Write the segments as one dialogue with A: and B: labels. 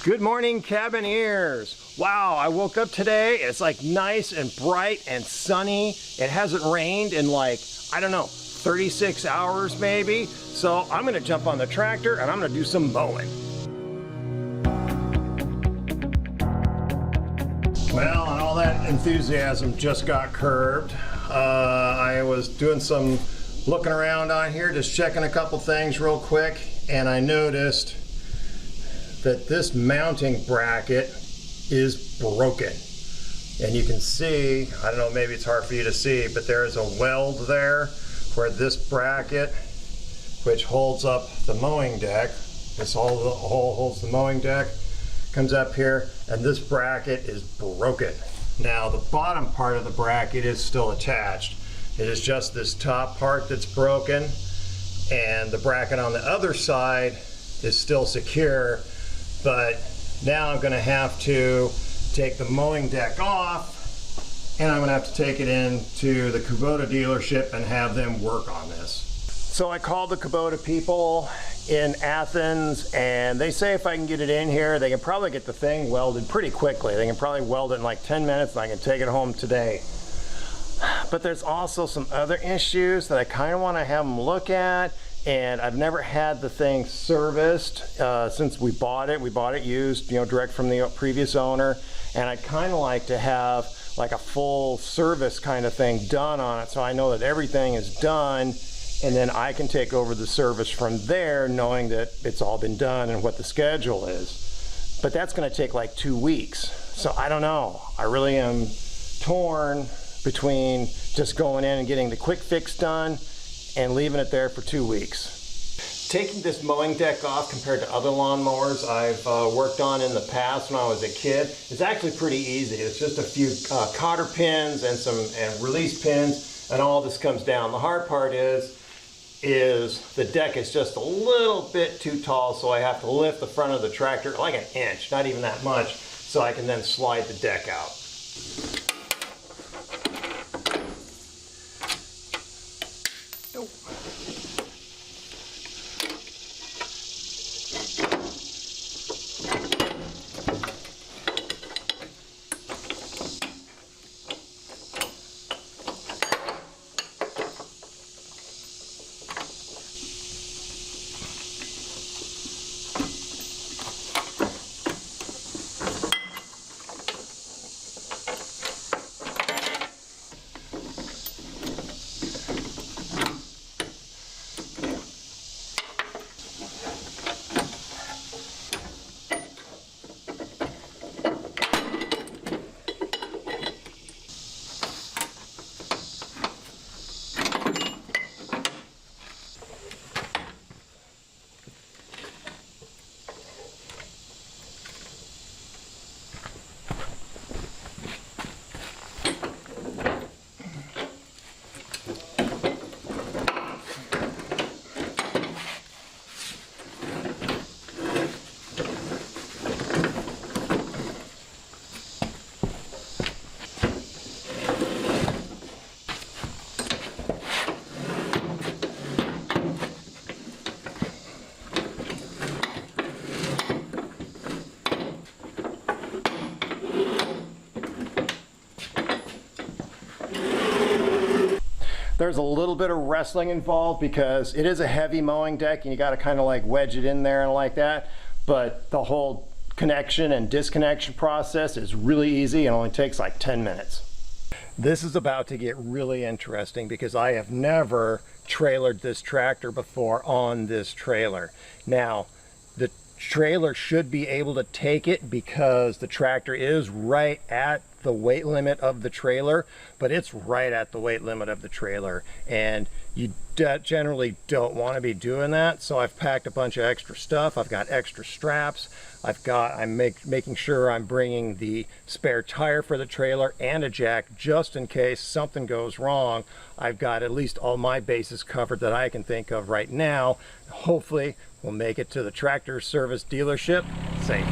A: Good morning, cabineers. Wow, I woke up today. It's like nice and bright and sunny. It hasn't rained in like, I don't know, 36 hours maybe. So I'm gonna jump on the tractor and I'm gonna do some mowing. Well, and all that enthusiasm just got curbed. I was doing some looking around on here, just checking a couple things real quick, and I noticed that this mounting bracket is broken. And you can see, I don't know, maybe it's hard for you to see, but there is a weld there where this bracket, which holds up the mowing deck, this hole holds the mowing deck, comes up here, and this bracket is broken. Now the bottom part of the bracket is still attached. It is just this top part that's broken, and the bracket on the other side is still secure. But now I'm gonna have to take the mowing deck off, and I'm gonna have to take it into the Kubota dealership and have them work on this. So I called the Kubota people in Athens, and they say if I can get it in here, they can probably get the thing welded pretty quickly. They can probably weld it in like 10 minutes, and I can take it home today. But there's also some other issues that I kind of want to have them look at. And I've never had the thing serviced since we bought it. We bought it used, you know, direct from the previous owner. And I'd kind of like to have like a full service kind of thing done on it, so I know that everything is done, and then I can take over the service from there, knowing that it's all been done and what the schedule is. But that's going to take like 2 weeks. So I don't know. I really am torn between just going in and getting the quick fix done and leaving it there for 2 weeks. Taking this mowing deck off compared to other lawnmowers I've worked on in the past when I was a kid, it's actually pretty easy. It's just a few cotter pins and some release pins, and all this comes down. The hard part is the deck is just a little bit too tall, so I have to lift the front of the tractor like an inch, not even that much, so I can then slide the deck out. There's a little bit of wrestling involved because it is a heavy mowing deck and you got to kind of like wedge it in there and like that, but the whole connection and disconnection process is really easy and only takes like 10 minutes. This is about to get really interesting because I have never trailered this tractor before on this trailer. Now, the trailer should be able to take it because the tractor is right at the weight limit of the trailer, but it's right at the weight limit of the trailer, and you generally don't want to be doing that. So I've packed a bunch of extra stuff. I've got extra straps. I'm making sure I'm bringing the spare tire for the trailer and a jack just in case something goes wrong. I've got at least all my bases covered that I can think of right now. Hopefully we'll make it to the tractor service dealership safe.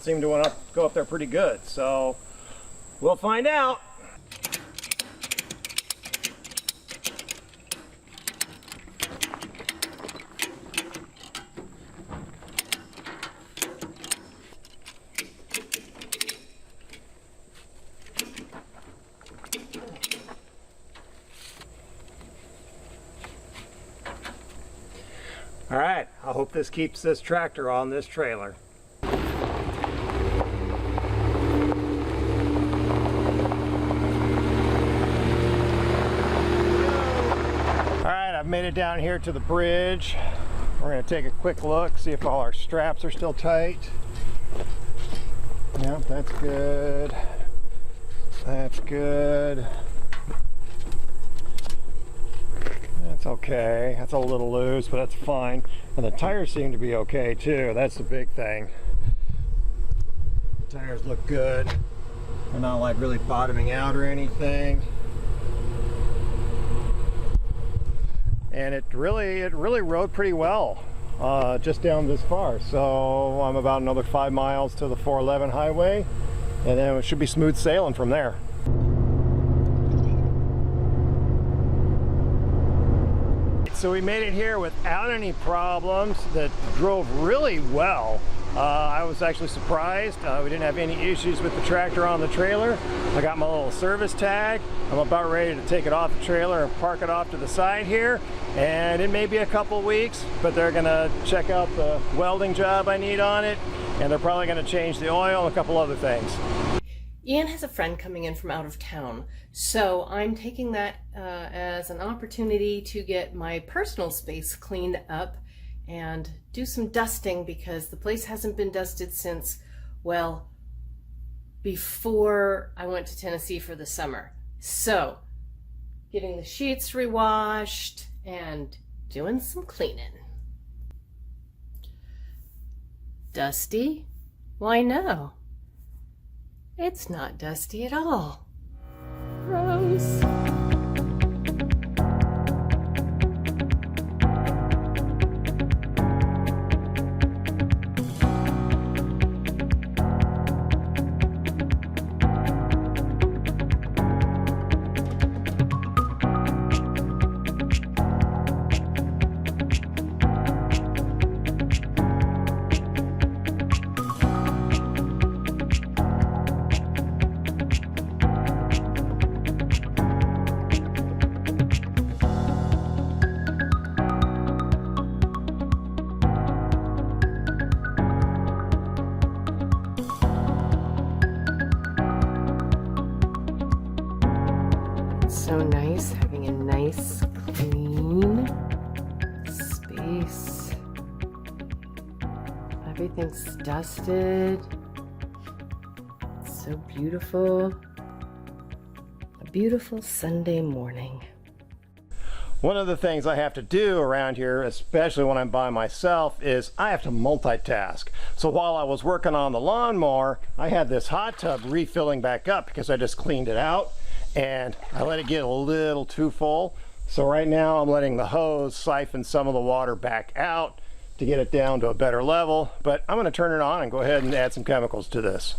A: seem to want to go up there pretty good. So we'll find out. All right, I hope this keeps this tractor on this trailer. All right, I've made it down here to the bridge. We're gonna take a quick look, see if all our straps are still tight. Yep, that's good. That's good. That's okay. That's a little loose, but that's fine. And the tires seem to be okay too. That's the big thing. The tires look good. They're not like really bottoming out or anything. And it really rode pretty well just down this far. So I'm about another 5 miles to the 411 highway, and then it should be smooth sailing from there. So we made it here without any problems. That drove really well. I was actually surprised. We didn't have any issues with the tractor on the trailer. I got my little service tag. I'm about ready to take it off the trailer and park it off to the side here. And it may be a couple weeks, but they're gonna check out the welding job I need on it, and they're probably gonna change the oil and a couple other things.
B: Ian has a friend coming in from out of town, so I'm taking that as an opportunity to get my personal space cleaned up and do some dusting, because the place hasn't been dusted since, well, before I went to Tennessee for the summer. So, getting the sheets rewashed and doing some cleaning. Dusty? Why no. It's not dusty at all. Gross. So nice having a nice clean space. Everything's dusted. It's so beautiful. A beautiful Sunday morning.
A: One of the things I have to do around here, especially when I'm by myself, is I have to multitask. So while I was working on the lawnmower, I had this hot tub refilling back up because I just cleaned it out, and I let it get a little too full. So right now I'm letting the hose siphon some of the water back out to get it down to a better level. But I'm going to turn it on and go ahead and add some chemicals to this.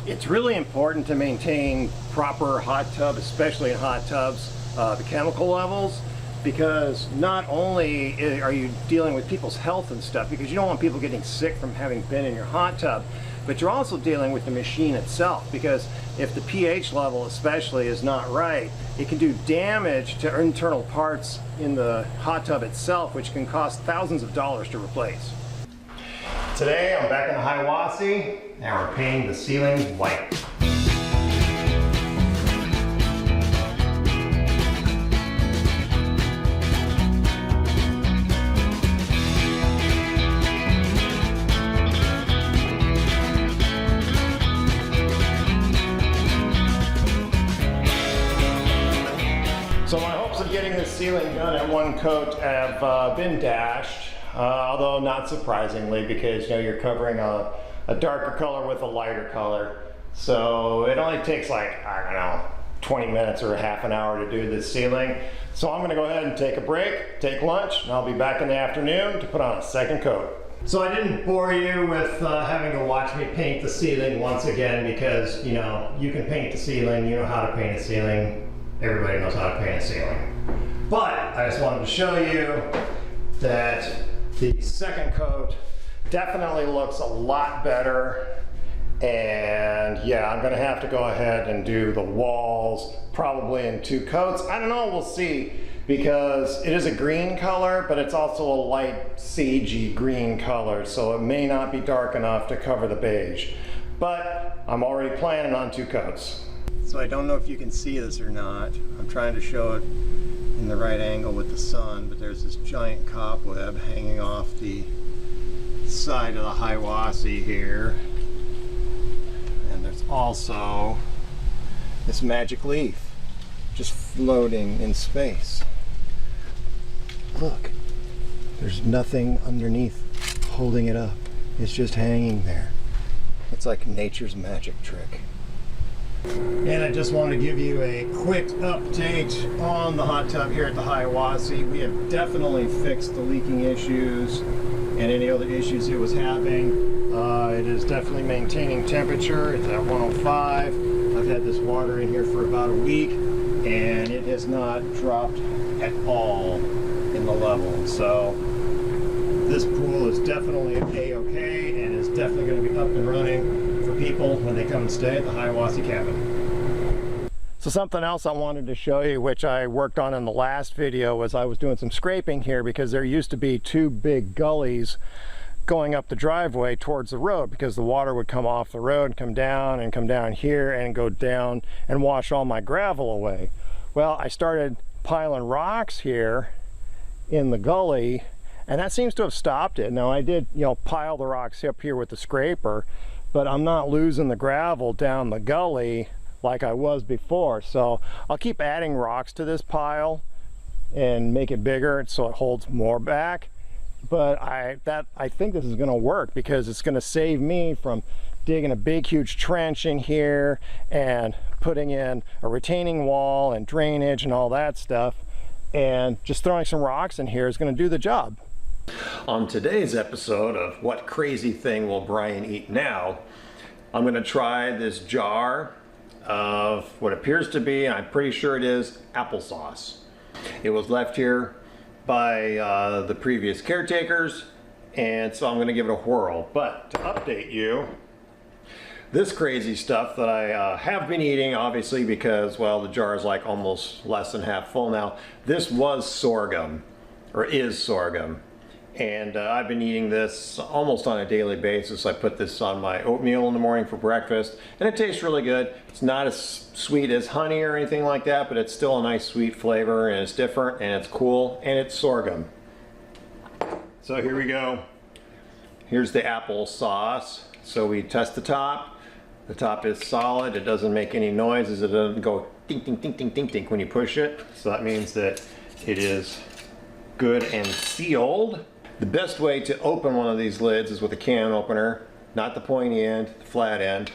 A: It's really important to maintain proper hot tub, especially in hot tubs, the chemical levels, because not only are you dealing with people's health and stuff, because you don't want people getting sick from having been in your hot tub, but you're also dealing with the machine itself, because if the pH level especially is not right, it can do damage to internal parts in the hot tub itself, which can cost thousands of dollars to replace. Today I'm back in the Hiwassee, and we're painting the ceilings white. getting the ceiling done at one coat have been dashed, although not surprisingly, because you're covering a darker color with a lighter color. So it only takes like, I don't know, 20 minutes or a half an hour to do this ceiling. So I'm gonna go ahead and take a break, take lunch, and I'll be back in the afternoon to put on a second coat. So I didn't bore you with having to watch me paint the ceiling once again, because you can paint the ceiling, you know how to paint a ceiling, everybody knows how to paint a ceiling. But I just wanted to show you that the second coat definitely looks a lot better. And yeah, I'm gonna have to go ahead and do the walls probably in 2 coats. I don't know, we'll see, because it is a green color, but it's also a light sagey green color, so it may not be dark enough to cover the beige. But I'm already planning on 2 coats. So I don't know if you can see this or not. I'm trying to show it in the right angle with the sun, but there's this giant cobweb hanging off the side of the Hiwassee here. And there's also this magic leaf just floating in space. Look, there's nothing underneath holding it up. It's just hanging there. It's like nature's magic trick. And I just wanted to give you a quick update on the hot tub here at the Hiwassee. We have definitely fixed the leaking issues and any other issues it was having. It is definitely maintaining temperature. It's at 105. I've had this water in here for about a week, and it has not dropped at all in the level. So this pool is definitely A-okay, and is definitely going to be up and running for people when they come and stay at the Hiwassee cabin. So something else I wanted to show you, which I worked on in the last video, was I was doing some scraping here because there used to be 2 big gullies going up the driveway towards the road, because the water would come off the road and come down here and go down and wash all my gravel away. Well, I started piling rocks here in the gully, and that seems to have stopped it. Now I did, pile the rocks up here with the scraper, but I'm not losing the gravel down the gully like I was before. So I'll keep adding rocks to this pile and make it bigger so it holds more back. But I think this is going to work, because it's going to save me from digging a big huge trench in here and putting in a retaining wall and drainage and all that stuff, and just throwing some rocks in here is going to do the job. On today's episode of What Crazy Thing Will Brian Eat Now, I'm going to try this jar of what appears to be, I'm pretty sure it is, applesauce. It was left here by the previous caretakers, and so I'm going to give it a whirl. But to update you, this crazy stuff that I have been eating, obviously, because, well, the jar is like almost less than half full now. This was sorghum, or is sorghum, and I've been eating this almost on a daily basis. I put this on my oatmeal in the morning for breakfast, and it tastes really good. It's not as sweet as honey or anything like that, but it's still a nice sweet flavor, and it's different, and it's cool, and it's sorghum. So here we go. Here's the applesauce. So we test the top. The top is solid. It doesn't make any noises. It doesn't go ding, ding, ding, ding, ding, ding when you push it. So that means that it is good and sealed. The best way to open one of these lids is with a can opener, not the pointy end, the flat end.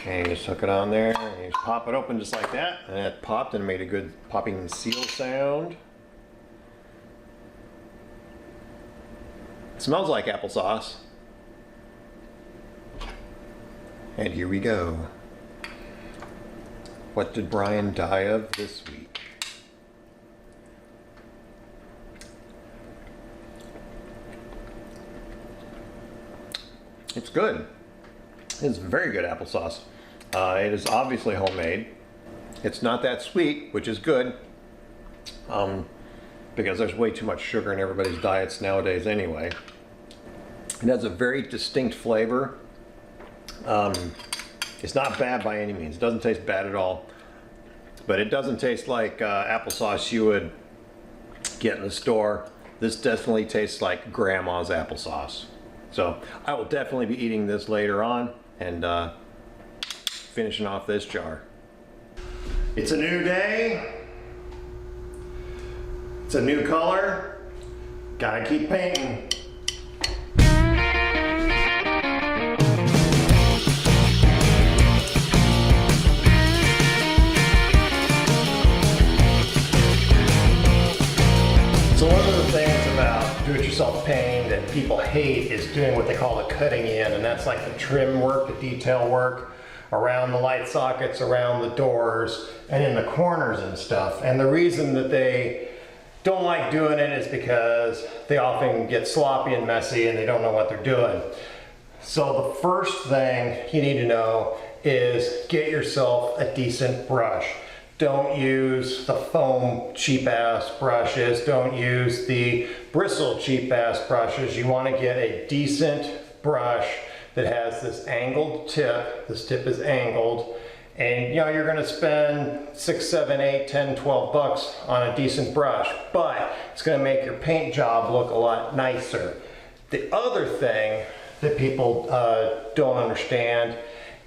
A: And you just hook it on there, and you just pop it open just like that, and it popped and made a good popping seal sound. It smells like applesauce. And here we go. What did Brian die of this week? It's good. It's very good applesauce. It is obviously homemade. It's not that sweet, which is good, because there's way too much sugar in everybody's diets nowadays anyway. It has a very distinct flavor. It's not bad by any means. It doesn't taste bad at all, but it doesn't taste like applesauce you would get in the store. This definitely tastes like grandma's applesauce. So I will definitely be eating this later on and finishing off this jar. It's a new day. It's a new color, gotta keep painting. So one of the things about do-it-yourself painting that people hate is doing what they call the cutting in, and that's like the trim work, the detail work around the light sockets, around the doors, and in the corners and stuff. And the reason that they don't like doing it is because they often get sloppy and messy and they don't know what they're doing. So the first thing you need to know is get yourself a decent brush. Don't use the foam cheap ass brushes. Don't use the bristle cheap ass brushes. You want to get a decent brush that has this angled tip. This tip is angled. And you know, you're going to spend 6, 7, 8, 10, 12 bucks on a decent brush, but it's going to make your paint job look a lot nicer. The other thing that people don't understand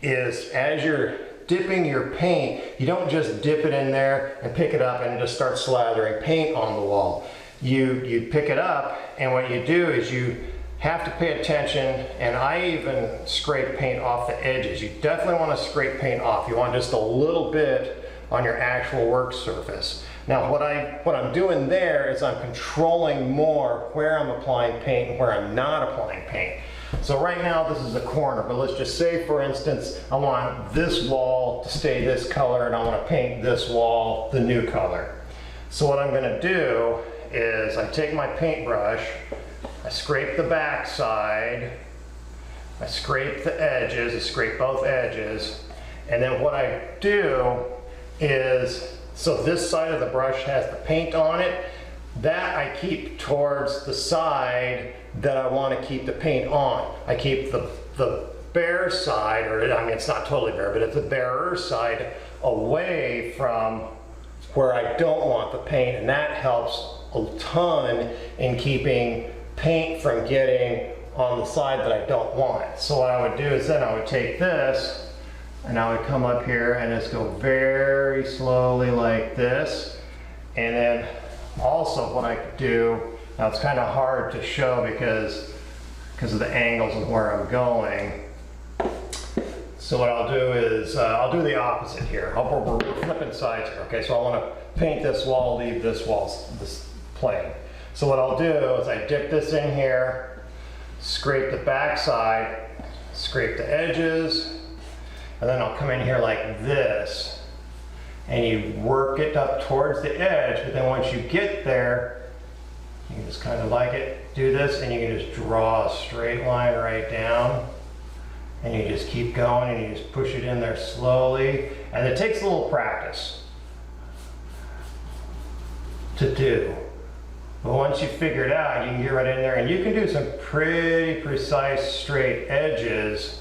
A: is as you're dipping your paint, you don't just dip it in there and pick it up and just start slathering paint on the wall. You pick it up, and what you do is you have to pay attention, and I even scrape paint off the edges. You definitely want to scrape paint off. You want just a little bit on your actual work surface. Now what I'm doing there is I'm controlling more where I'm applying paint and where I'm not applying paint. So right now this is a corner, but let's just say for instance I want this wall to stay this color and I want to paint this wall the new color. So what I'm going to do is I take my paintbrush, I scrape the back side, I scrape the edges, I scrape both edges, and then what I do is, so this side of the brush has the paint on it, that I keep towards the side that I want to keep the paint on. I keep the bare side, or I mean it's not totally bare, but it's the barer side away from where I don't want the paint, and that helps a ton in keeping paint from getting on the side that I don't want. So what I would do is then I would take this and I would come up here and just go very slowly like this, and then also what I could do, now it's kind of hard to show because of the angles and where I'm going. So what I'll do is, I'll do the opposite here. We're flipping sides here, okay? So I want to paint this wall, leave this wall this plain. So what I'll do is I dip this in here, scrape the back side, scrape the edges, and then I'll come in here like this, and you work it up towards the edge, but then once you get there, you can just kind of like it, do this, and you can just draw a straight line right down, and you just keep going, and you just push it in there slowly, and it takes a little practice to do. But once you figure it out, you can get right in there, and you can do some pretty precise straight edges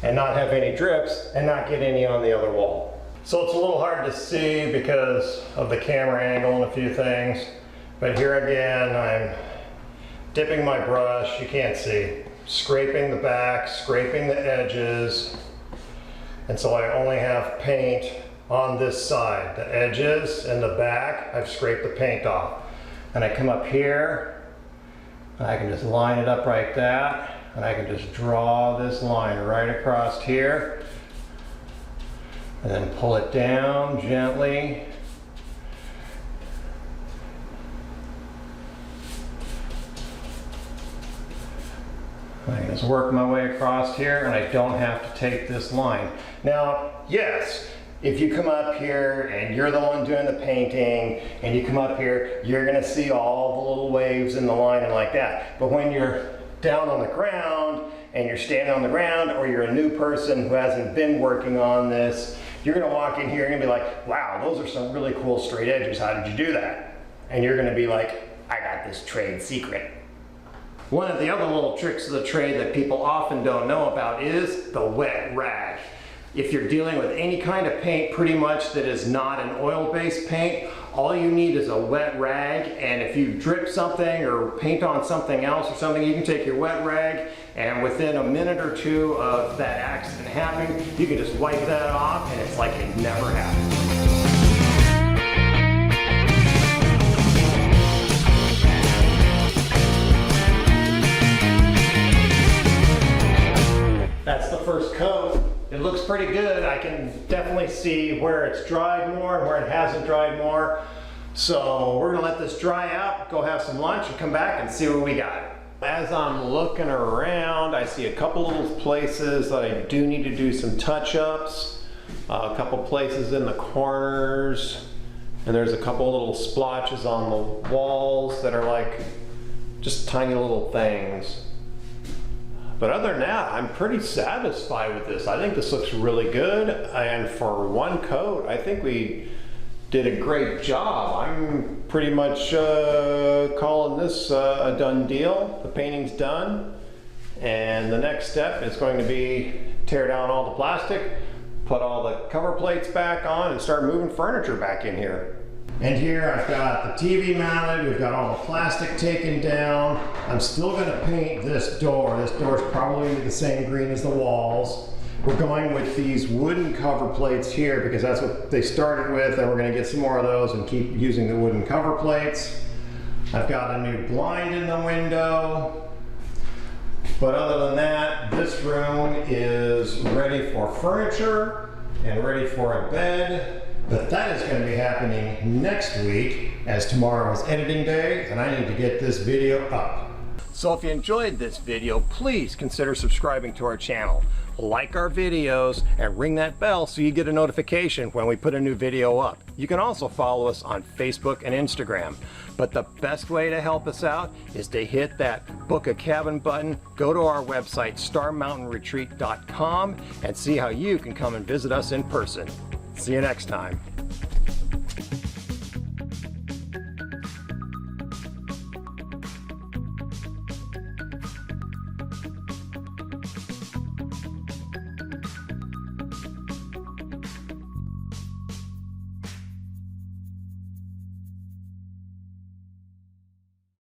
A: and not have any drips and not get any on the other wall. So it's a little hard to see because of the camera angle and a few things, but here again I'm dipping my brush, you can't see, scraping the back, scraping the edges, and so I only have paint on this side. The edges and the back, I've scraped the paint off. And I come up here, and I can just line it up like that, and I can just draw this line right across here, and then pull it down gently. I can just work my way across here, and I don't have to take this line. Now, yes, if you come up here and you're the one doing the painting and you come up here, you're gonna see all the little waves in the line and like that. But when you're down on the ground and you're standing on the ground, or you're a new person who hasn't been working on this, you're gonna walk in here and be like, wow, those are some really cool straight edges. How did you do that? And you're gonna be like, I got this trade secret. One of the other little tricks of the trade that people often don't know about is the wet rag. If you're dealing with any kind of paint pretty much that is not an oil-based paint, all you need is a wet rag, and if you drip something or paint on something else or something, you can take your wet rag and within a minute or two of that accident happening, you can just wipe that off and it's like it never happened. looks pretty good. I can definitely see where it's dried more and where it hasn't dried more. So we're gonna let this dry out, go have some lunch, and come back and see what we got. As I'm looking around, I see a couple little places that I do need to do some touch-ups. A couple places in the corners, and there's a couple little splotches on the walls that are like just tiny little things. But other than that, I'm pretty satisfied with this. I think this looks really good, and for one coat, I think we did a great job. I'm pretty much calling this a done deal. The painting's done, and the next step is going to be tear down all the plastic, put all the cover plates back on, and start moving furniture back in here. And here I've got the TV mounted, we've got all the plastic taken down. I'm still gonna paint this door. This door's probably the same green as the walls. We're going with these wooden cover plates here because that's what they started with, and we're gonna get some more of those and keep using the wooden cover plates. I've got a new blind in the window. But other than that, this room is ready for furniture and ready for a bed. But that is going to be happening next week, as tomorrow is editing day and I need to get this video up. So if you enjoyed this video, please consider subscribing to our channel. Like our videos and ring that bell so you get a notification when we put a new video up. You can also follow us on Facebook and Instagram. But the best way to help us out is to hit that book a cabin button, go to our website starmountainretreat.com and see how you can come and visit us in person. See you next time.